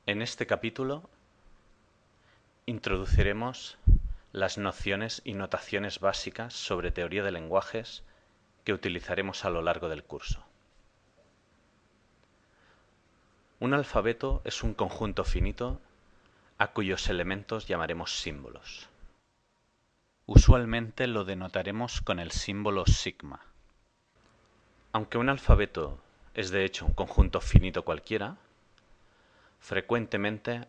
En este capítulo introduciremos las nociones y notaciones básicas sobre teoría de lenguajes que utilizaremos a lo largo del curso. Un alfabeto es un conjunto finito a cuyos elementos llamaremos símbolos. Usualmente lo denotaremos con el símbolo sigma. Aunque un alfabeto es de hecho un conjunto finito cualquiera, frecuentemente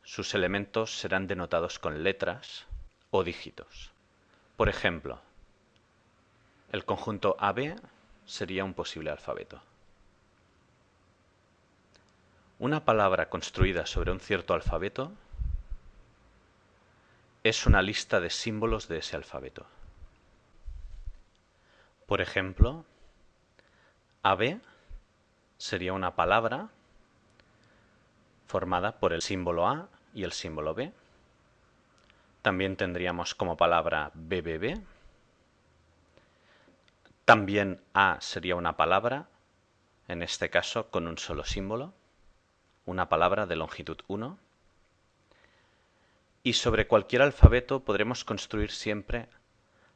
sus elementos serán denotados con letras o dígitos. Por ejemplo, el conjunto AB sería un posible alfabeto. Una palabra construida sobre un cierto alfabeto es una lista de símbolos de ese alfabeto. Por ejemplo, AB sería una palabra formada por el símbolo A y el símbolo B. También tendríamos como palabra BBB. También A sería una palabra, en este caso con un solo símbolo, una palabra de longitud 1. Y sobre cualquier alfabeto podremos construir siempre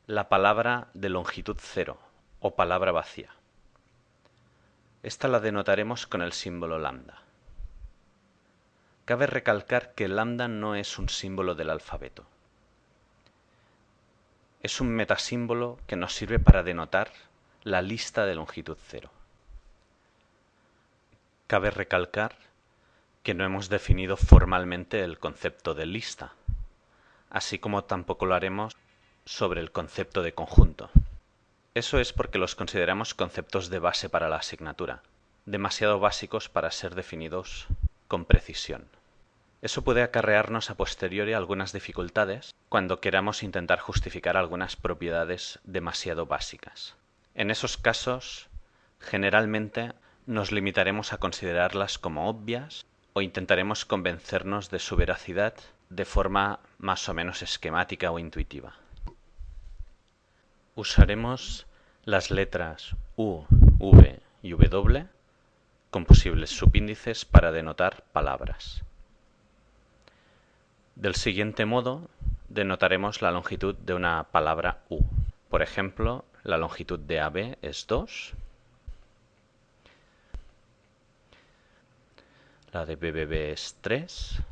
la palabra de longitud 0 o palabra vacía. Esta la denotaremos con el símbolo lambda. Cabe recalcar que lambda no es un símbolo del alfabeto. Es un metasímbolo que nos sirve para denotar la lista de longitud 0. Cabe recalcar que no hemos definido formalmente el concepto de lista, así como tampoco lo haremos sobre el concepto de conjunto. Eso es porque los consideramos conceptos de base para la asignatura, demasiado básicos para ser definidos con precisión. Eso puede acarrearnos a posteriori algunas dificultades cuando queramos intentar justificar algunas propiedades demasiado básicas. En esos casos, generalmente nos limitaremos a considerarlas como obvias o intentaremos convencernos de su veracidad de forma más o menos esquemática o intuitiva. Usaremos las letras U, V y W con posibles subíndices para denotar palabras. Del siguiente modo, denotaremos la longitud de una palabra U. Por ejemplo, la longitud de AB es 2, la de BBB es 3,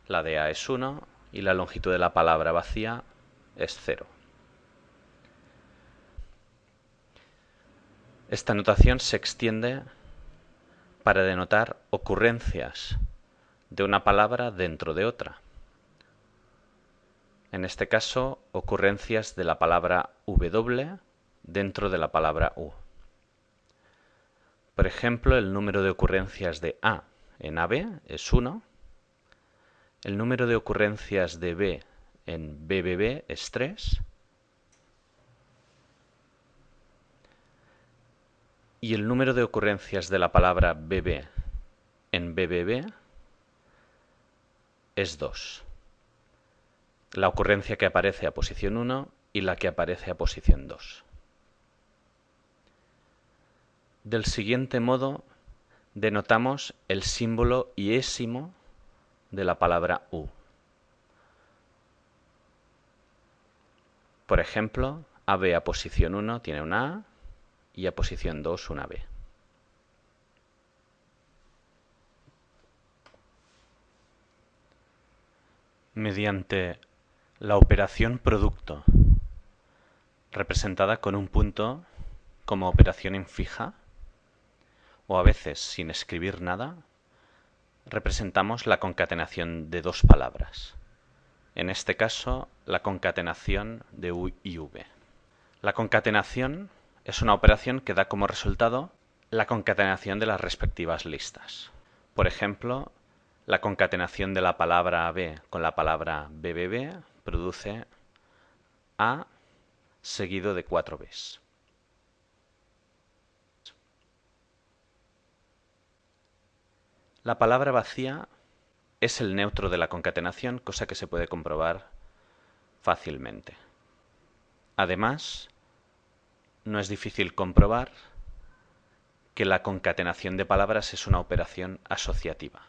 la de A es 1 y la longitud de la palabra vacía es 0. Esta notación se extiende para denotar ocurrencias de una palabra dentro de otra. En este caso, ocurrencias de la palabra W dentro de la palabra U. Por ejemplo, el número de ocurrencias de A en AB es 1, el número de ocurrencias de B en BBB es 3, y el número de ocurrencias de la palabra BB en BBB es 2. La ocurrencia que aparece a posición 1 y la que aparece a posición 2. Del siguiente modo, denotamos el símbolo iésimo de la palabra U. Por ejemplo, AB a posición 1 tiene una A y a posición 2 una B. Mediante la operación producto, representada con un punto como operación en fija, o a veces sin escribir nada, representamos la concatenación de dos palabras. En este caso, la concatenación de U y V. La concatenación es una operación que da como resultado la concatenación de las respectivas listas. Por ejemplo, la concatenación de la palabra AB con la palabra BBB produce A seguido de 4 Bs. La palabra vacía es el neutro de la concatenación, cosa que se puede comprobar fácilmente. Además, no es difícil comprobar que la concatenación de palabras es una operación asociativa.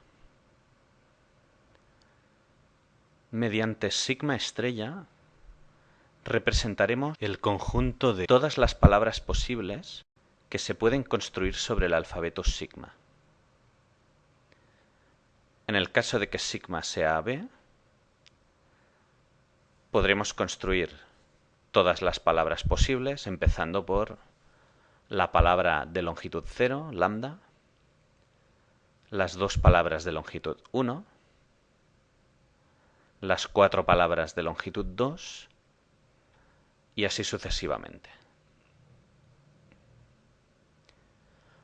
Mediante sigma estrella representaremos el conjunto de todas las palabras posibles que se pueden construir sobre el alfabeto sigma. En el caso de que sigma sea AB, podremos construir todas las palabras posibles, empezando por la palabra de longitud 0, lambda, las dos palabras de longitud 1, las 4 palabras de longitud 2 y así sucesivamente.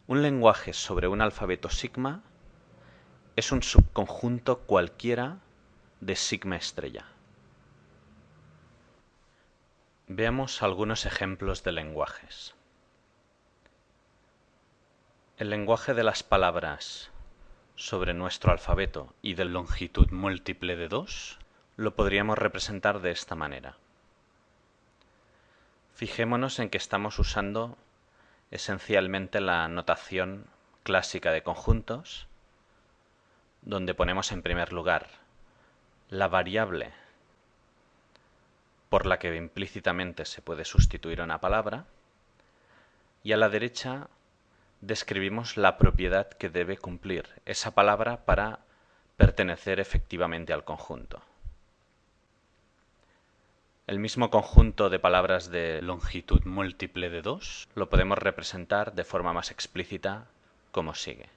Un lenguaje sobre un alfabeto sigma es un subconjunto cualquiera de sigma estrella. Veamos algunos ejemplos de lenguajes. El lenguaje de las palabras sobre nuestro alfabeto y de longitud múltiple de 2 lo podríamos representar de esta manera. Fijémonos en que estamos usando esencialmente la notación clásica de conjuntos, donde ponemos en primer lugar la variable por la que implícitamente se puede sustituir una palabra, y a la derecha describimos la propiedad que debe cumplir esa palabra para pertenecer efectivamente al conjunto. El mismo conjunto de palabras de longitud múltiple de 2 lo podemos representar de forma más explícita como sigue.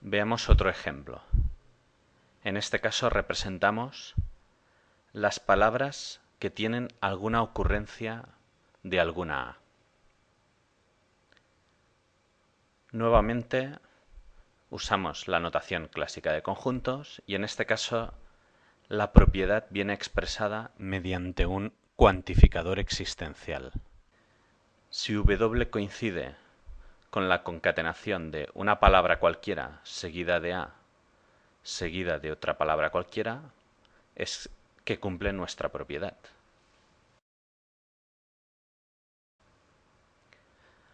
Veamos otro ejemplo. En este caso representamos las palabras que tienen alguna ocurrencia de alguna A. Nuevamente usamos la notación clásica de conjuntos y en este caso la propiedad viene expresada mediante un cuantificador existencial. Si W coincide con la concatenación de una palabra cualquiera seguida de A seguida de otra palabra cualquiera, es que cumple nuestra propiedad.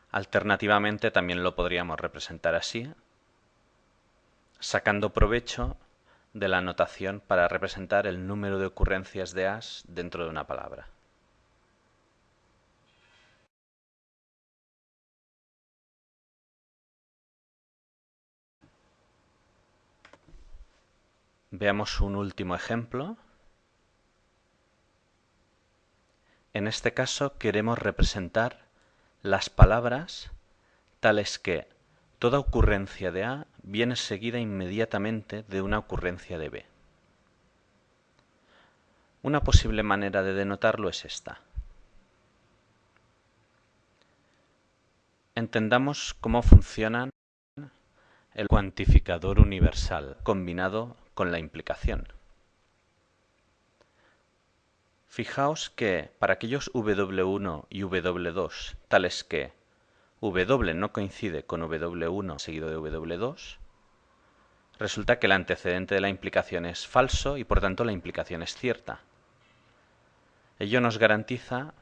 Alternativamente también lo podríamos representar así, sacando provecho de la notación para representar el número de ocurrencias de As dentro de una palabra. Veamos un último ejemplo. En este caso queremos representar las palabras tales que toda ocurrencia de A viene seguida inmediatamente de una ocurrencia de B. Una posible manera de denotarlo es esta. Entendamos cómo funcionan el cuantificador universal combinado con la implicación. Fijaos que para aquellos W1 y W2 tales que W no coincide con W1 seguido de W2, resulta que el antecedente de la implicación es falso y por tanto la implicación es cierta. Ello nos garantiza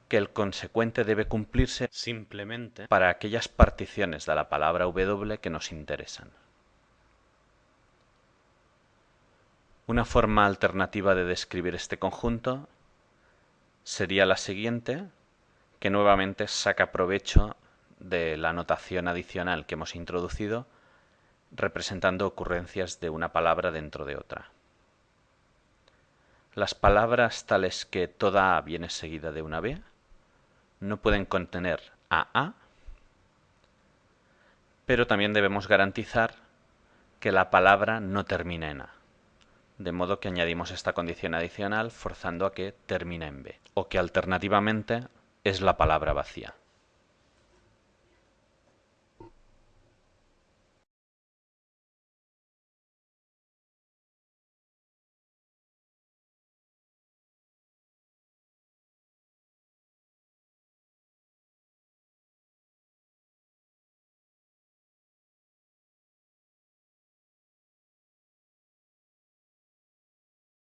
que el consecuente debe cumplirse simplemente para aquellas particiones de la palabra W que nos interesan. Una forma alternativa de describir este conjunto sería la siguiente, que nuevamente saca provecho de la notación adicional que hemos introducido, representando ocurrencias de una palabra dentro de otra. Las palabras tales que toda A viene seguida de una B no pueden contener a, pero también debemos garantizar que la palabra no termina en A. De modo que añadimos esta condición adicional forzando a que termine en B, o que alternativamente es la palabra vacía.